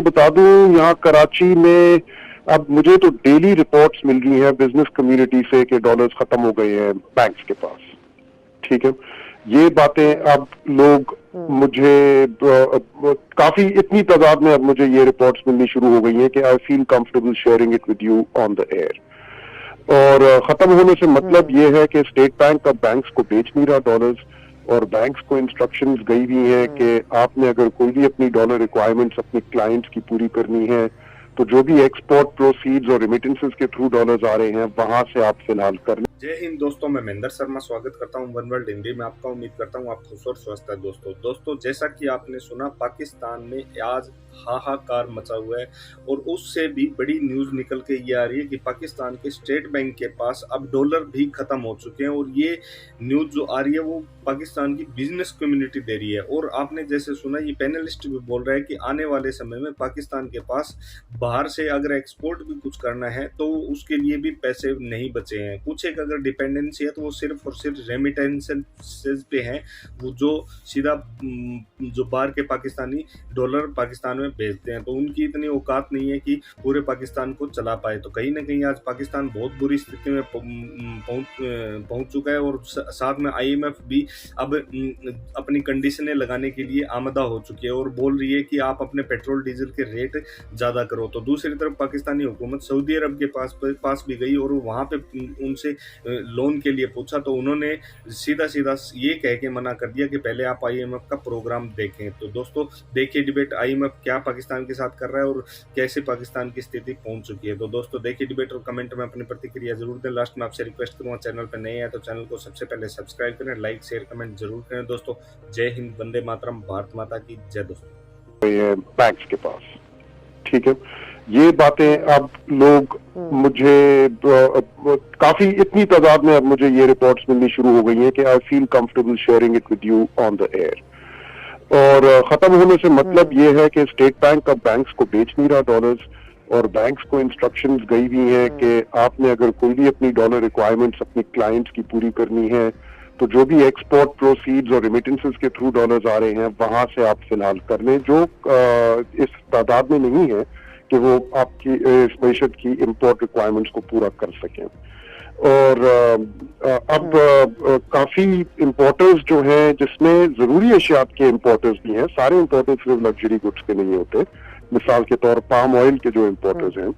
बता दूं, यहाँ कराची में अब मुझे तो डेली रिपोर्ट्स मिल रही हैं बिजनेस कम्युनिटी से कि डॉलर्स खत्म हो गए हैं बैंक्स के पास। ठीक है, ये बातें अब लोग मुझे काफी इतनी तादाद में अब मुझे ये रिपोर्ट्स मिलनी शुरू हो गई हैं कि I feel comfortable sharing it with you on the air. और खत्म होने से मतलब ये है कि स्टेट बैंक अब बैंक्स को बेच नहीं रहा डॉलर्स, और बैंक्स को इंस्ट्रक्शंस गई हुई हैं कि आपने अगर कोई भी अपनी डॉलर रिक्वायरमेंट्स अपने क्लाइंट्स की पूरी करनी है तो जो भी एक्सपोर्ट प्रोसीड्स और रेमिटेंसेस के थ्रू डॉलर्स आ रहे हैं वहां से आप फिलहाल कर लें। जय हिंद दोस्तों, मैं महेंद्र शर्मा स्वागत करता हूं वन वर्ल्ड हिंदी में आपका। उम्मीद करता हूं आप खुश और स्वस्थ हैं। दोस्तों जैसा कि आपने सुना, पाकिस्तान में आज हाहाकार मचा हुआ है और उससे भी बड़ी न्यूज निकल के ये आ रही है कि पाकिस्तान के स्टेट बैंक के पास अब डॉलर भी खत्म हो चुके हैं। और ये न्यूज जो आ रही है वो पाकिस्तान की बिजनेस कम्युनिटी दे रही है। और आपने जैसे सुना, ये पैनलिस्ट भी बोल रहा है कि आने वाले समय में पाकिस्तान के पास बाहर से अगर एक्सपोर्ट भी कुछ करना है तो उसके लिए भी पैसे नहीं बचे हैं। कुछ एक अगर डिपेंडेंसी है तो वो सिर्फ और सिर्फ रेमिटेंसेस पे है, वो जो सीधा जो बाहर के पाकिस्तानी डॉलर पाकिस्तान में भेजते हैं, तो उनकी इतनी औकात नहीं है कि पूरे पाकिस्तान को चला पाए। तो कहीं ना कहीं आज पाकिस्तान बहुत बुरी स्थिति में पहुंच चुका है। और साथ में IMF भी अब अपनी कंडीशनें लगाने के लिए आमदा हो चुकी है और बोल रही है कि आप अपने पेट्रोल डीजल के रेट ज़्यादा करो। तो दूसरी तरफ पाकिस्तानी हुकूमत सऊदी अरब के पास भी गई और वहाँ पे उनसे लोन के लिए पूछा, तो उन्होंने सीधा ये कह के मना कर दिया कि पहले आप IMF का प्रोग्राम देखें। तो दोस्तों देखिए डिबेट, IMF क्या पाकिस्तान के साथ कर रहा है और कैसे पाकिस्तान की स्थिति पहुंच चुकी है। तो दोस्तों देखिए डिबेट और कमेंट में अपनी प्रतिक्रिया जरूर दें। लास्ट में आपसे रिक्वेस्ट करूंगा, चैनल पर नए हैं तो चैनल को सबसे पहले सब्सक्राइब करें, लाइक शेयर कमेंट जरूर करें। दोस्तों जय हिंद, वंदे मातरम, भारत माता की जय। दोस्तों बैंक्स के पास, ठीक है, ये बातें अब लोग मुझे काफी इतनी तादाद में अब मुझे ये रिपोर्ट्स मिलनी शुरू हो गई हैं कि I feel comfortable sharing it with you on the air. और खत्म होने से मतलब ये है कि स्टेट बैंक अब बैंक्स को बेच नहीं रहा डॉलर्स, और बैंक्स को इंस्ट्रक्शंस गई हुई हैं कि आपने अगर कोई भी अपनी डॉलर रिक्वायरमेंट्स अपने क्लाइंट्स की पूरी करनी है तो जो भी एक्सपोर्ट प्रोसीड्स और रेमिटेंसेस के थ्रू डॉलर्स आ रहे हैं वहां से आप फिलहाल कर लें, जो इस तादाद में नहीं है कि वो आपकी इस मईशत की इंपोर्ट रिक्वायरमेंट्स को पूरा कर सकें। और अब काफी इंपोर्टर्स जो हैं, जिसमें जरूरी अशियात के इंपोर्टर्स भी हैं, सारे इंपोर्टर्स सिर्फ लग्जरी गुड्स के नहीं होते, मिसाल के तौर पाम ऑयल के जो इंपोर्टर्स हैं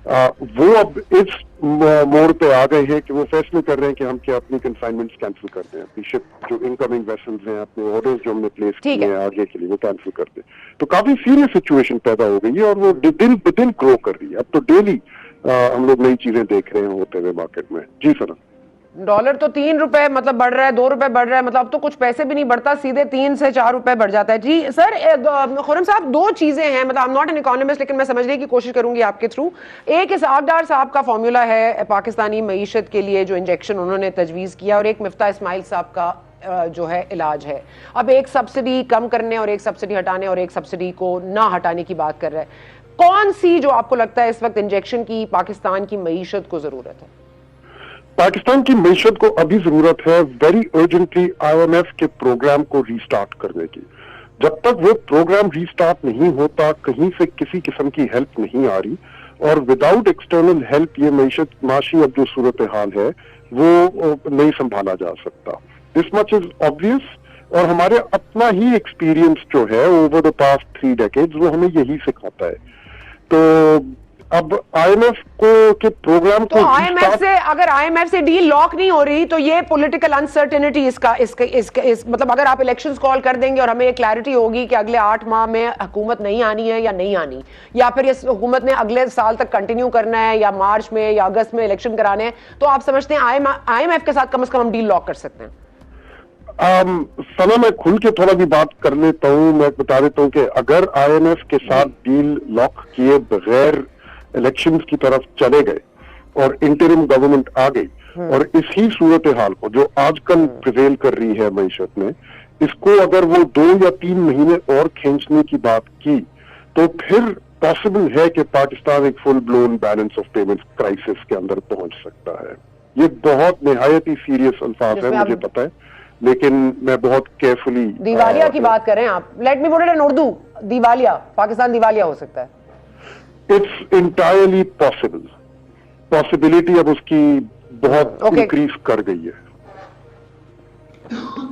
वो अब इस मोड़ पे आ गए हैं कि वो फैसले कर रहे हैं कि हम क्या अपनी कंसाइनमेंट्स कैंसिल कर दें, अपनी शिप जो इनकमिंग वेसल्स हैं, अपने ऑर्डर्स जो हमने प्लेस किए हैं आगे के लिए वो कैंसिल कर दें। तो काफी सीरियस सिचुएशन पैदा हो गई है और वो दिन ब दिन ग्रो कर रही है। अब तो डेली हम लोग नई चीजें देख रहे हैं होते हुए मार्केट में। जी सर, डॉलर तो 3 रुपए मतलब बढ़ रहा है, 2 रुपए बढ़ रहा है, मतलब अब तो कुछ पैसे भी नहीं बढ़ता, सीधे 3 से 4 रुपए बढ़ जाता है। जी सर, खुर्रम साहब, दो चीजें हैं, मतलब I am not an economist लेकिन मैं समझने की कोशिश करूंगी आपके थ्रू। एक इसहाकडार साहब का फॉर्मूला है पाकिस्तानी मईशत के लिए जो इंजेक्शन उन्होंने तजवीज़ किया, और एक मिफ्ता इस्माइल साहब का जो है इलाज है। अब एक सब्सिडी कम करने और एक सब्सिडी हटाने और एक सब्सिडी को ना हटाने की बात कर रहे हैं। कौन सी जो आपको लगता है इस वक्त इंजेक्शन की पाकिस्तान की मईशत को जरूरत है? पाकिस्तान की मईशत को अभी जरूरत है वेरी अर्जेंटली IMF के प्रोग्राम को रीस्टार्ट करने की। जब तक वो प्रोग्राम रीस्टार्ट नहीं होता, कहीं से किसी किस्म की हेल्प नहीं आ रही, और विदाउट एक्सटर्नल हेल्प ये मईशत माशी अब जो सूरत हाल है वो नहीं संभाला जा सकता। दिस मच इज ऑब्वियस, और हमारे अपना ही एक्सपीरियंस जो है ओवर द पास्ट 3 डेकेड्स वो हमें यही सिखाता है। तो अब IMF को के प्रोग्राम तो अगर IMF से डील लॉक नहीं हो रही तो ये पॉलिटिकल अनसर्टेनिटी इसका मतलब अगर आप इलेक्शंस कॉल कर देंगे और हमें ये क्लैरिटी होगी कि अगले 8 माह में हुकूमत नहीं आनी है या नहीं आनी, या फिर इस हुकूमत ने अगले साल तक कंटिन्यू करना है या मार्च में या अगस्त में इलेक्शन कराने हैं, तो आप समझते हैं IMF के साथ कम से कम हम डील लॉक कर सकते हैं? सना, मैं खुल के थोड़ा भी बात कर लेता हूँ। मैं बता देता हूँ कि अगर IMF के साथ डील लॉक किए बगैर इलेक्शंस की तरफ चले गए और इंटरिम गवर्नमेंट आ गई और इसी सूरत हाल को जो आजकल प्रिवेल कर रही है मईशत में, इसको अगर वो 2 या 3 महीने और खींचने की बात की तो फिर पॉसिबल है कि पाकिस्तान एक full blown balance of payments crisis के अंदर पहुंच सकता है। ये बहुत निहायत ही सीरियस अल्फाज है, मुझे पता है, लेकिन मैं बहुत केयरफुली दिवालिया की बात करें आप। लेट मी पुट इट इन उर्दू, दिवालिया, पाकिस्तान दिवालिया हो सकता है? इट्स इंटायरली पॉसिबल, पॉसिबिलिटी अब उसकी बहुत इंक्रीज कर गई है।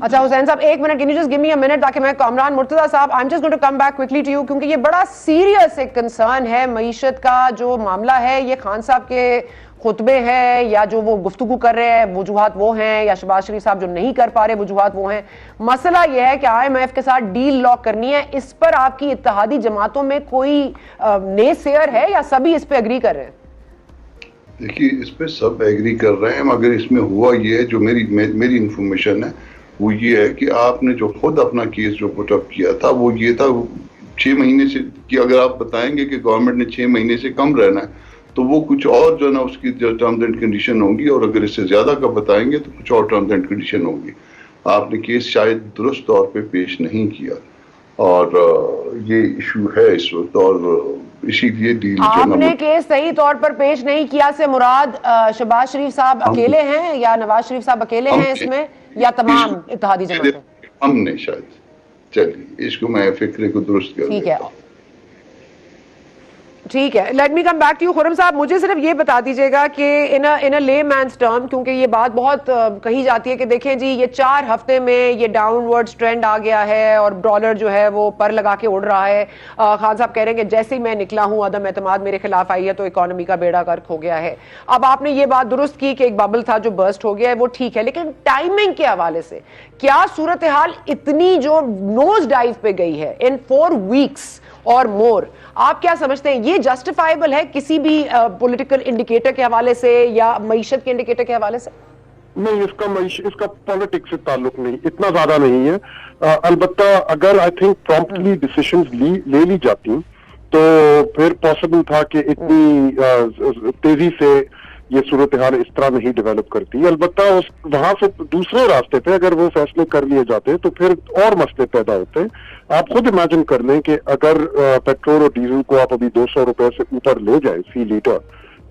अच्छा हुसैन साहब, एक minute, can you just give me a minute, ताकि मैं कामरान मुर्तजा साहब, I am just going to come back quickly to you, क्योंकि ये बड़ा सीरियस एक कंसर्न है। मईशत का जो मामला है, ये खान साहब के खुतबे हैं या जो वो गुफ्तगू कर रहे हैं वजूहात वो हैं, या शहबाज शरीफ साहब जो नहीं कर पा रहे वजूहात वो हैं। मसला यह है कि IMF के साथ डील लॉक करनी है, इस पर आपकी इत्तेहादी जमातों में कोई नेसेयर है या सभी इस पे एग्री कर रहे हैं? देखिए, इस पे सब एग्री कर रहे हैं, मगर इसमें हुआ ये है, जो मेरी इंफॉर्मेशन है वो ये है कि आपने जो खुद अपना केस जो पुटअप किया था वो ये था 6 महीने से, कि अगर आप बताएंगे कि गवर्नमेंट ने 6 महीने से कम रहना है तो वो कुछ और जो ना उसकी टर्म्स एंड कंडीशन होंगी, और अगर इससे ज्यादा का बताएंगे तो कुछ और टर्म्स एंड कंडीशन होंगी। आपने केस शायद दुरुस्त तौर पे पेश नहीं किया, और ये इशू है इस वक्त, और इसीलिए डील आपने केस सही तौर पर पेश नहीं किया से मुराद शहबाज शरीफ साहब अकेले हैं या नवाज शरीफ साहब अकेले हैं इसमें, या तमाम इत्तेहादी जमातें? हमने शायद, चलिए इसको मैं फिक्रे को दुरुस्त कर ठीक है, ठीक है। Let me come back to you Khurram साहब, मुझे सिर्फ ये बता दीजिएगा कि इन अ लेमैन्स टर्म, क्योंकि ये बात बहुत कही जाती है कि देखें जी ये 4 हफ्ते में ये डाउनवर्ड्स ट्रेंड आ गया है और डॉलर जो है वो पर लगा के उड़ रहा है। खान साहब कह रहे हैं कि जैसे ही मैं निकला हूं अदम एतमाद मेरे खिलाफ आई है तो इकोनॉमी का बेड़ा गर्क हो गया है। अब आपने ये बात दुरुस्त की कि एक बबल था जो बर्स्ट हो गया है, वो ठीक है, लेकिन टाइमिंग के हवाले से क्या सूरत हाल इतनी जो नोज डाइव पे गई है इन 4 वीक्स और मोर, आप क्या समझते हैं ये जस्टिफाइबल है किसी भी पॉलिटिकल इंडिकेटर के हवाले से या मईशत के इंडिकेटर के हवाले से? नहीं, इसका पॉलिटिक्स से ताल्लुक नहीं, इतना ज्यादा नहीं है। अलबत्ता अगर आई थिंक प्रॉम्प्टली डिसीजंस ले ली जाती तो फिर पॉसिबल था कि इतनी तेजी से ये सूरत हाल इस तरह नहीं डेवलप करती। अलबत्ता वहां से दूसरे रास्ते पे अगर वो फैसले कर लिए जाते तो फिर और मसले पैदा होते। आप खुद इमेजिन कर लें कि अगर पेट्रोल और डीजल को आप अभी 200 रुपए से ऊपर ले जाए फी लीटर,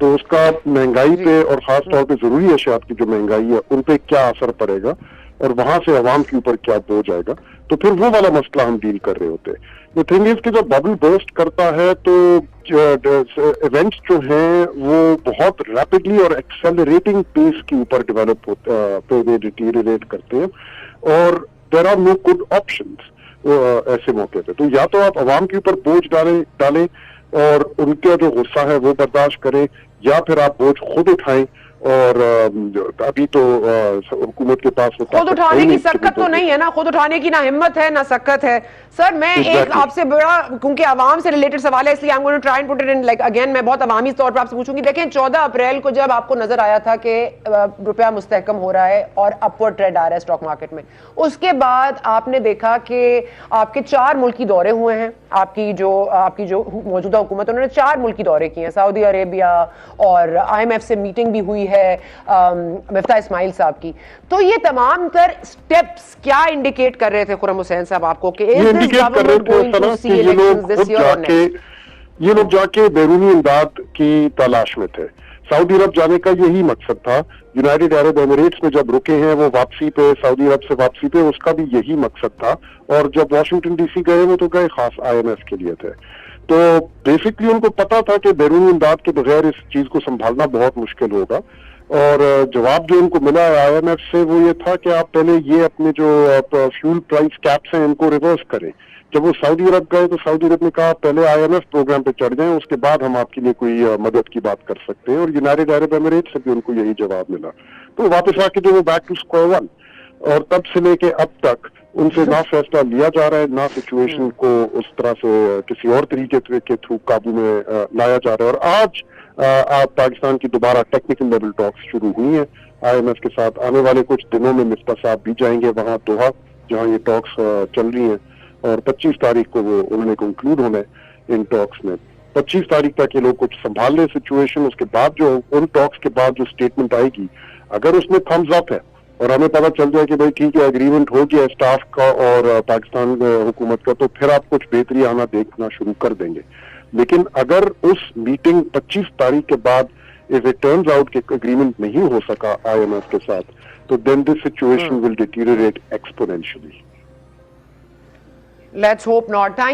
तो उसका महंगाई पे और खास तौर पे जरूरी अशियात की जो महंगाई है उन पे क्या असर पड़ेगा और वहां से अवाम के ऊपर क्या बोझ आएगा। तो फिर वो वाला मसला हम डील कर रहे होते। द थिंग इज कि जब बबल बर्स्ट करता है तो इवेंट्स जो हैं वो बहुत रैपिडली और एक्सेलरेटिंग पेस के ऊपर डेवलप होते डिटीरियरेट करते हैं, और there are no good options ऐसे मौके पे। तो या तो आप अवाम के ऊपर बोझ डालें और उनका जो गुस्सा है वो बर्दाश्त करें, या फिर आप बोझ खुद उठाएं। और अभी तो हुकूमत के पास खुद उठाने की सक्कत तो नहीं है ना, खुद उठाने की ना हिम्मत है ना सक्कत है। सर मैं एक आपसे बड़ा, क्योंकि आवाम से रिलेटेड सवाल है इसलिए I am going to try and put it in like again, मैं बहुत अवामी तौर पर आपसे पूछूंगी। देखें 14 अप्रैल को जब आपको नजर आया था कि रुपया मुस्तहकम हो रहा है और अपवर्ड ट्रेंड आ रहा है स्टॉक मार्केट में, उसके बाद आपने देखा कि आपके 4 मुल्की दौरे हुए हैं। आपकी जो मौजूदा हुकूमत है उन्होंने 4 मुल्की दौरे किए हैं, सऊदी अरेबिया, और IMF से मीटिंग भी हुई है मिफ्ता इस्माइल साहब की। तो ये तमाम तर स्टेप्स क्या इंडिकेट कर रहे थे खुर्रम हुसैन साहब आपको कि ये लोग जाके बैरूनी इमदाद की तलाश में थे। सऊदी अरब जाने का यही मकसद था। यूनाइटेड अरब एमिरेट्स में जब रुके हैं वो वापसी पे, सऊदी अरब से वापसी पे, उसका भी यही मकसद था। और जब वाशिंगटन DC गए वो तो गए खास IMF के लिए थे। तो बेसिकली उनको पता था कि बैरूनी इमदाद के बगैर इस चीज को संभालना बहुत मुश्किल होगा। और जवाब जो उनको मिला IMF से वो ये था कि आप पहले ये अपने जो फ्यूल प्राइस कैप्स हैं इनको रिवर्स करें। जब वो सऊदी अरब गए तो सऊदी अरब ने कहा पहले IMF प्रोग्राम पे चढ़ जाएं, उसके बाद हम आपके लिए कोई मदद की बात कर सकते हैं। और यूनाइटेड अरब एमिरेट्स से भी उनको यही जवाब मिला। तो वापस आके जो वो बैक टू स्क्वायर वन, और तब से लेके अब तक उनसे ना फैसला लिया जा रहा है, ना सिचुएशन को उस तरह से किसी और तरीके के थ्रू काबू में लाया जा रहा है। और आज पाकिस्तान की दोबारा टेक्निकल लेवल टॉक्स शुरू हुई हैं IMF के साथ। आने वाले कुछ दिनों में मिफ्ता साहब भी जाएंगे वहां दोहा, जहां ये टॉक्स चल रही हैं, और 25 तारीख को वो उन्होंने कंक्लूड होना है इन टॉक्स में। 25 तारीख तक ये लोग कुछ संभाल ले सिचुएशन। उसके बाद जो उन टॉक्स के बाद जो स्टेटमेंट आएगी, अगर उसमें थम्स अप है और हमें पता चल जाए कि भाई ठीक है एग्रीमेंट हो गया स्टाफ का और पाकिस्तान हुकूमत का, तो फिर आप कुछ बेहतरी आना देखना शुरू कर देंगे। लेकिन अगर उस मीटिंग 25 तारीख के बाद इफ इट टर्न्स आउट कि एग्रीमेंट नहीं हो सका IMF के साथ, तो then this situation will deteriorate exponentially. Let's hope not.